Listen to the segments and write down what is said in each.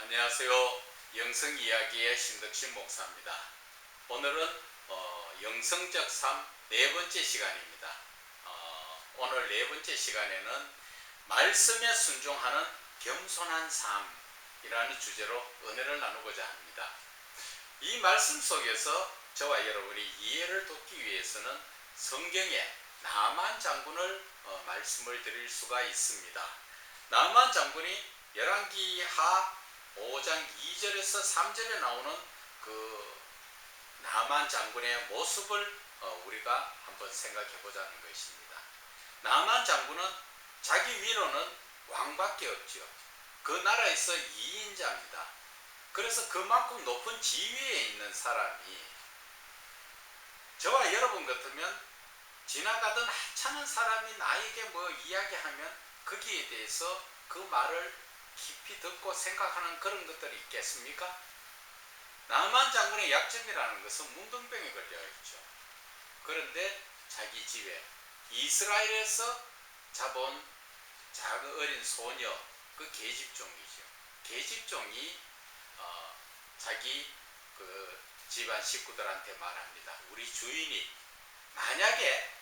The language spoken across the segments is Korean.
안녕하세요. 영성이야기의 신덕신 목사입니다. 오늘은 영성적 삶 네 번째 시간입니다. 오늘 네 번째 시간에는 말씀에 순종하는 겸손한 삶이라는 주제로 은혜를 나누고자 합니다. 이 말씀 속에서 저와 여러분이 이해를 돕기 위해서는 성경에 나만 장군을 말씀을 드릴 수가 있습니다. 나만 장군이 열왕기하 5장 2절에서 3절에 나오는 그 나만 장군의 모습을 우리가 한번 생각해 보자는 것입니다. 나만 장군은 자기 위로는 왕밖에 없죠. 그 나라에서 2인자입니다. 그래서 그만큼 높은 지위에 있는 사람이 저와 여러분 같으면 지나가던 하찮은 사람이 나에게 뭐 이야기하면 거기에 대해서 그 말을 깊이 듣고 생각하는 그런 것들이 있겠습니까? 나만 장군의 약점이라는 것은 문둥병에 걸려 있죠. 그런데 자기 집에 이스라엘에서 잡은 작은 어린 소녀, 그 계집종이죠. 계집종이 자기 그 집안 식구들한테 말합니다. 우리 주인이 만약에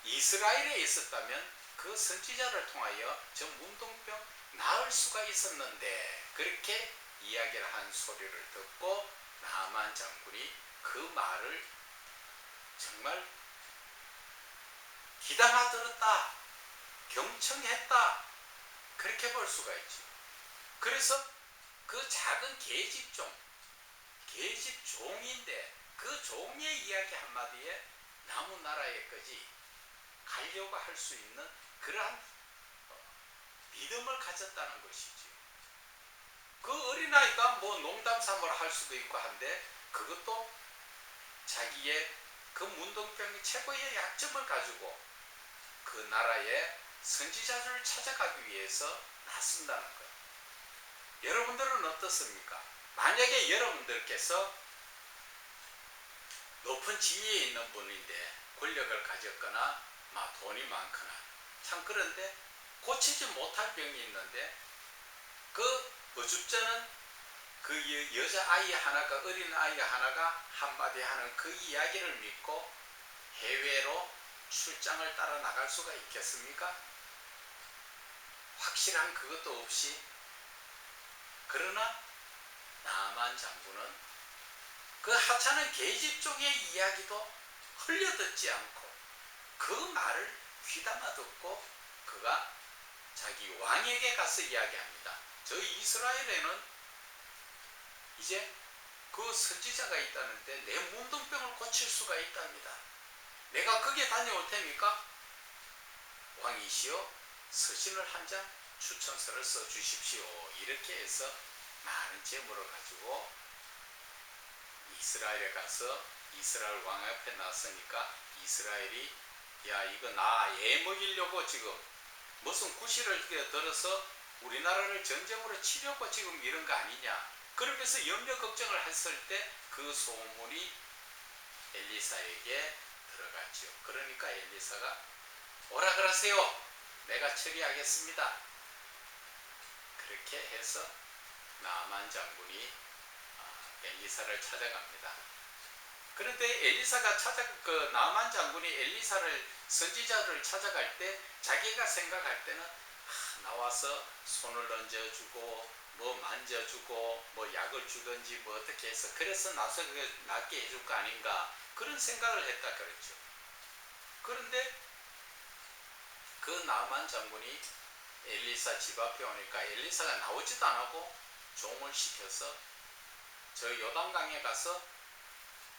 이스라엘에 있었다면 그 선지자를 통하여 저 문둥병 나을 수가 있었는데, 그렇게 이야기를 한 소리를 듣고 나만 장군이 그 말을 정말 귀담아 들었다, 경청했다, 그렇게 볼 수가 있죠. 그래서 그 작은 계집종인데 그 종의 이야기 한마디에 남은 나라에까지 가려고 할 수 있는 그러한 믿음을 가졌다는 것이지. 그 어린아이가 뭐 농담 삼으로 할 수도 있고 한데, 그것도 자기의 그 문둥병의 최고의 약점을 가지고 그 나라의 선지자를 찾아가기 위해서 나선다는 것. 여러분들은 어떻습니까? 만약에 여러분들께서 높은 지위에 있는 분인데 권력을 가졌거나 돈이 많거나, 참 그런데 고치지 못할 병이 있는데 그 어줍잖은 그 여자아이 하나가, 어린아이 하나가 한마디 하는 그 이야기를 믿고 해외로 출장을 따라 나갈 수가 있겠습니까? 확실한 그것도 없이. 그러나 나만 장군은 그 하찮은 계집종의 이야기도 흘려듣지 않고 그 말을 귀담아 듣고 그가 자기 왕에게 가서 이야기합니다. 저 이스라엘에는 이제 그 선지자가 있다는데 내 문둥병을 고칠 수가 있답니다. 내가 거기에 다녀올 테니까 왕이시여 서신을 한 장, 추천서를 써주십시오. 이렇게 해서 많은 재물을 가지고 이스라엘에 가서 이스라엘 왕 앞에 나서니까 이스라엘이 야, 이거 나 애 먹이려고 지금 무슨 구실을 들어서 우리나라를 전쟁으로 치려고 지금 이런 거 아니냐, 그러면서 염려 걱정을 했을 때 그 소문이 엘리사에게 들어갔죠. 그러니까 엘리사가 오라 그러세요, 내가 처리하겠습니다. 그렇게 해서 나만 장군이 엘리사를 찾아갑니다. 그런데 엘리사가 나만 장군이 엘리사를, 선지자를 찾아갈 때 자기가 생각할 때는 나와서 손을 얹어주고 뭐 만져주고 뭐 약을 주든지 뭐 어떻게 해서 그래서 나서 낫게 해줄 거 아닌가, 그런 생각을 했다 그랬죠. 그런데 그 나만 장군이 엘리사 집 앞에 오니까 엘리사가 나오지도 않고 종을 시켜서 저 요단강에 가서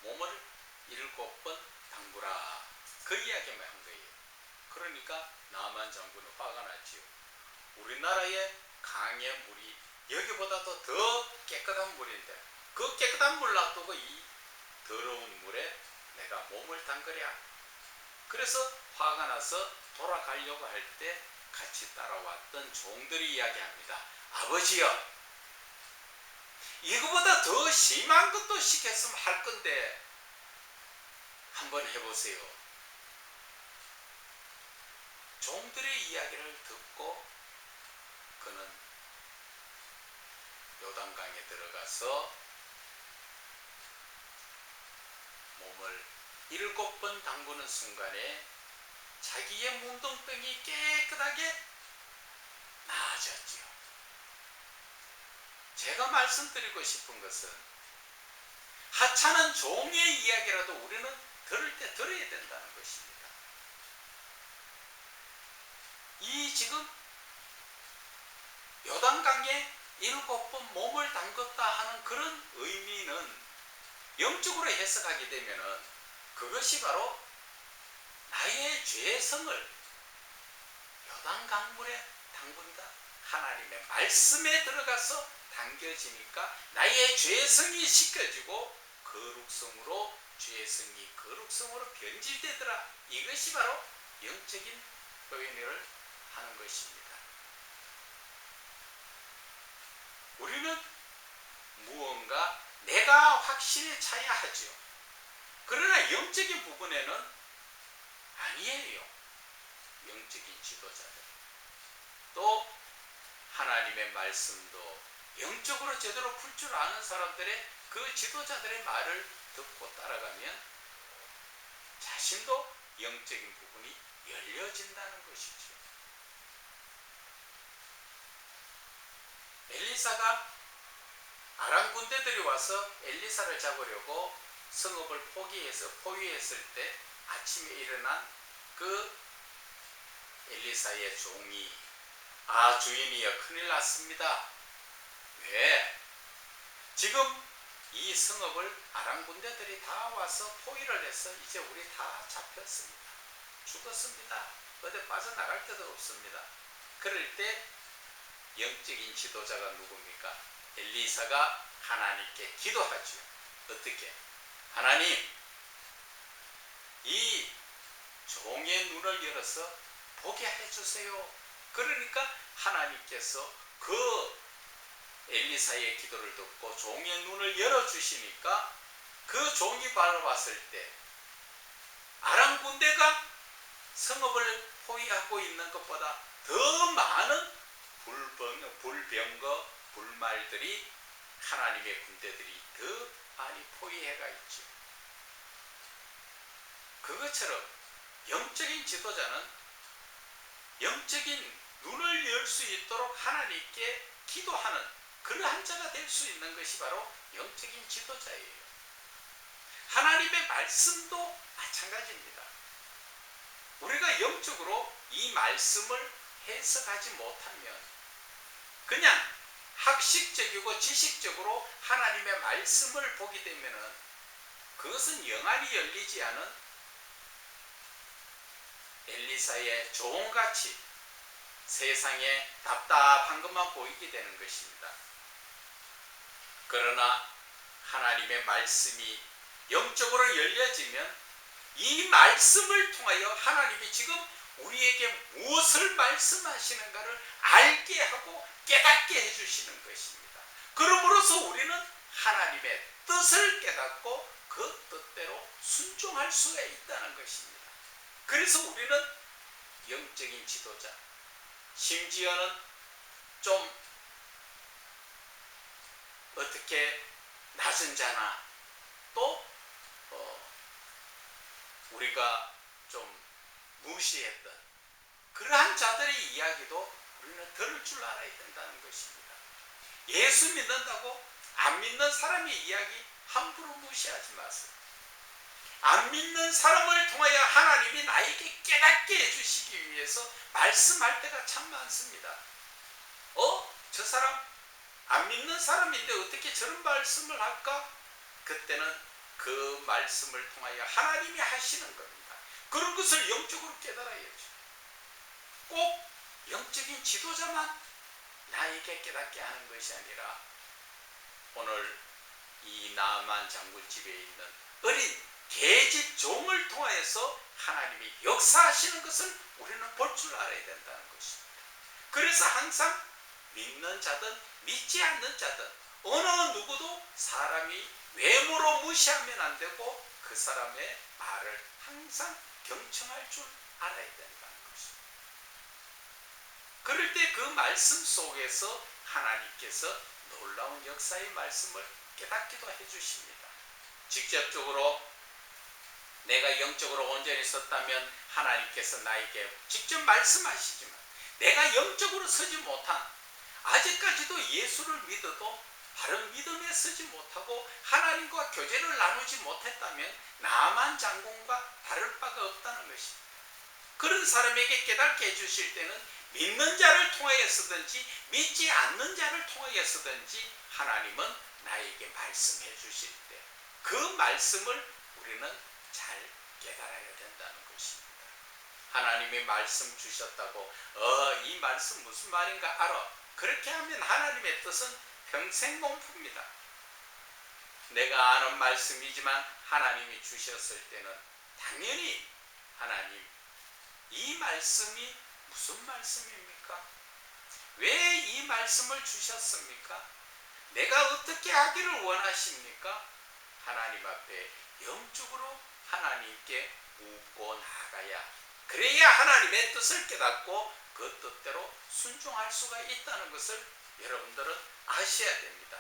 몸을 7번 담그라, 그 이야기만 한 거예요. 그러니까 나만 장군은 화가 났지요. 우리나라의 강의 물이 여기보다도 더 깨끗한 물인데 그 깨끗한 물 놔두고 이 더러운 물에 내가 몸을 담그랴. 그래서 화가 나서 돌아가려고 할 때 같이 따라왔던 종들이 이야기합니다. 아버지여, 이거보다 더 심한 것도 시켰으면 할 건데 한번 해보세요. 종들의 이야기를 듣고 그는 요단강에 들어가서 몸을 7번 담그는 순간에 자기의 문둥병이 깨끗하게 나아졌지요. 제가 말씀드리고 싶은 것은 하찮은 종의 이야기라도 우리는 들을 때 들어야 된다는 것입니다. 이 지금 요단강에 7번 몸을 담갔다 하는 그런 의미는 영적으로 해석하게 되면은 그것이 바로 나의 죄성을 요단강물에 담근다. 하나님의 말씀에 들어가서 담겨지니까 나의 죄성이 씻겨지고 거룩성으로 죄성이 거룩성으로 변질되더라. 이것이 바로 영적인 표현을 하는 것입니다. 우리는 무언가 내가 확실히 차야 하죠. 그러나 영적인 부분에는 아니에요. 영적인 지도자들 또 하나님의 말씀도 영적으로 제대로 풀 줄 아는 사람들의 그 지도자들의 말을 듣고 따라가면 자신도 영적인 부분이 열려진다는 것이죠. 엘리사가 아람 군대들이 와서 엘리사를 잡으려고 성읍을 포위했을 때 아침에 일어난 그 엘리사의 종이 주인이여 큰일 났습니다. 왜? 지금 이 성읍을 아람 군대들이 다 와서 포위를 해서 이제 우리 다 잡혔습니다. 죽었습니다. 어디 빠져나갈 데도 없습니다. 그럴 때 영적인 지도자가 누굽니까? 엘리사가 하나님께 기도하죠. 어떻게? 하나님, 이 종의 눈을 열어서 보게 해주세요. 그러니까 하나님께서 그 엘리사의 기도를 듣고 종의 눈을 열어주시니까 그 종이 바라봤을 때 아람 군대가 성읍을 포위하고 있는 것보다 더 많은 불병거, 불말들이 하나님의 군대들이 더 많이 포위해가 있죠. 그것처럼 영적인 지도자는 영적인 눈을 열 수 있도록 하나님께 기도하는 그러한 자가 될 수 있는 것이 바로 영적인 지도자예요. 하나님의 말씀도 마찬가지입니다. 우리가 영적으로 이 말씀을 해석하지 못하면 그냥 학식적이고 지식적으로 하나님의 말씀을 보게 되면은 그것은 영안이 열리지 않은 엘리사의 종같이 세상에 답답한 것만 보이게 되는 것입니다. 그러나 하나님의 말씀이 영적으로 열려지면 이 말씀을 통하여 하나님이 지금 우리에게 무엇을 말씀하시는가를 알게 하고 깨닫게 해주시는 것입니다. 그러므로서 우리는 하나님의 뜻을 깨닫고 그 뜻대로 순종할 수가 있다는 것입니다. 그래서 우리는 영적인 지도자, 심지어는 좀 어떻게 낮은 자나 또 우리가 좀 무시했던 그러한 자들의 이야기도 우리는 들을 줄 알아야 된다는 것입니다. 예수 믿는다고 안 믿는 사람의 이야기 함부로 무시하지 마세요. 안 믿는 사람을 통하여 하나님이 나에게 깨닫게 해주시기 위해서 말씀할 때가 참 많습니다. 저 사람 안 믿는 사람인데 어떻게 저런 말씀을 할까? 그때는 그 말씀을 통하여 하나님이 하시는 겁니다. 그런 것을 영적으로 깨달아야죠. 꼭 영적인 지도자만 나에게 깨닫게 하는 것이 아니라 오늘 이 나아만 장군 집에 있는 어린 계집 종을 통하여서 하나님이 역사하시는 것을 우리는 볼 줄 알아야 된다는 것입니다. 그래서 항상 믿는 자든 믿지 않는 자든 어느 누구도 사람이 외모로 무시하면 안 되고 그 사람의 말을 항상 경청할 줄 알아야 된다는 것입니다. 그럴 때 그 말씀 속에서 하나님께서 놀라운 역사의 말씀을 깨닫기도 해주십니다. 직접적으로 내가 영적으로 온전히 섰다면 하나님께서 나에게 직접 말씀하시지만, 내가 영적으로 서지 못한, 아직까지도 예수를 믿어도 바른 믿음에 서지 못하고 하나님과 교제를 나누지 못했다면 나만 장군과 다를 바가 없다는 것입니다. 그런 사람에게 깨닫게 해주실 때는 믿는 자를 통하여서든지 믿지 않는 자를 통하여서든지 하나님은 나에게 말씀해 주실 때 그 말씀을 우리는 잘 깨달아야 된다는 것입니다. 하나님이 말씀 주셨다고 이 말씀 무슨 말인가 알아. 그렇게 하면 하나님의 뜻은 평생 공부입니다. 내가 아는 말씀이지만 하나님이 주셨을 때는 당연히 하나님, 이 말씀이 무슨 말씀입니까? 왜 이 말씀을 주셨습니까? 내가 어떻게 하기를 원하십니까? 하나님 앞에 영적으로 하나님께 묻고 나아가야, 그래야 하나님의 뜻을 깨닫고 그 뜻대로 순종할 수가 있다는 것을 여러분들은 아셔야 됩니다.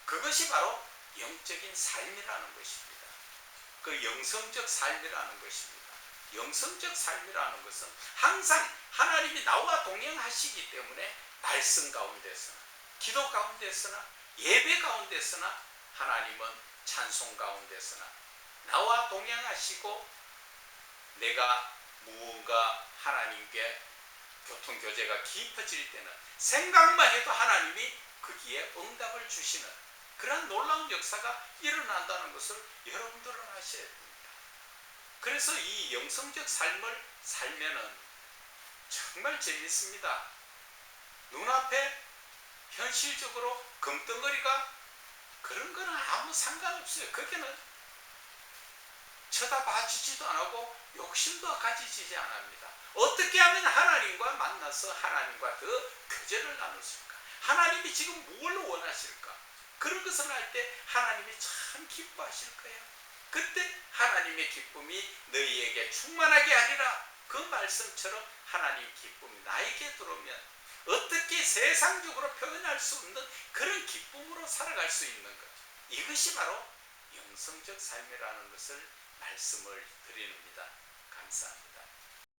그것이 바로 영적인 삶이라는 것입니다. 그 영성적 삶이라는 것입니다. 영성적 삶이라는 것은 항상 하나님이 나와 동행하시기 때문에 말씀 가운데서나 기도 가운데서나 예배 가운데서나 하나님은 찬송 가운데서나 나와 동행하시고, 내가 무언가 하나님께 교통교제가 깊어질 때는 생각만 해도 하나님이 거기에 응답을 주시는 그런 놀라운 역사가 일어난다는 것을 여러분들은 아셔야 됩니다. 그래서 이 영성적 삶을 살면은 정말 재밌습니다. 눈앞에 현실적으로 금덩어리가 그런 거는 아무 상관없어요. 거기는 쳐다봐주지도 않고 욕심도 가지지 않습니다. 어떻게 하면 하나님과 만나서 하나님과 더 교제를 나눌까? 하나님이 지금 뭘 원하실까? 그런 것을 할 때 하나님이 참 기뻐하실 거예요. 그때 하나님의 기쁨이 너희에게 충만하게 하리라. 그 말씀처럼 하나님의 기쁨이 나에게 들어오면 어떻게 세상적으로 표현할 수 없는 그런 기쁨으로 살아갈 수 있는 것, 이것이 바로 영성적 삶이라는 것을 말씀을 드립니다. 감사합니다.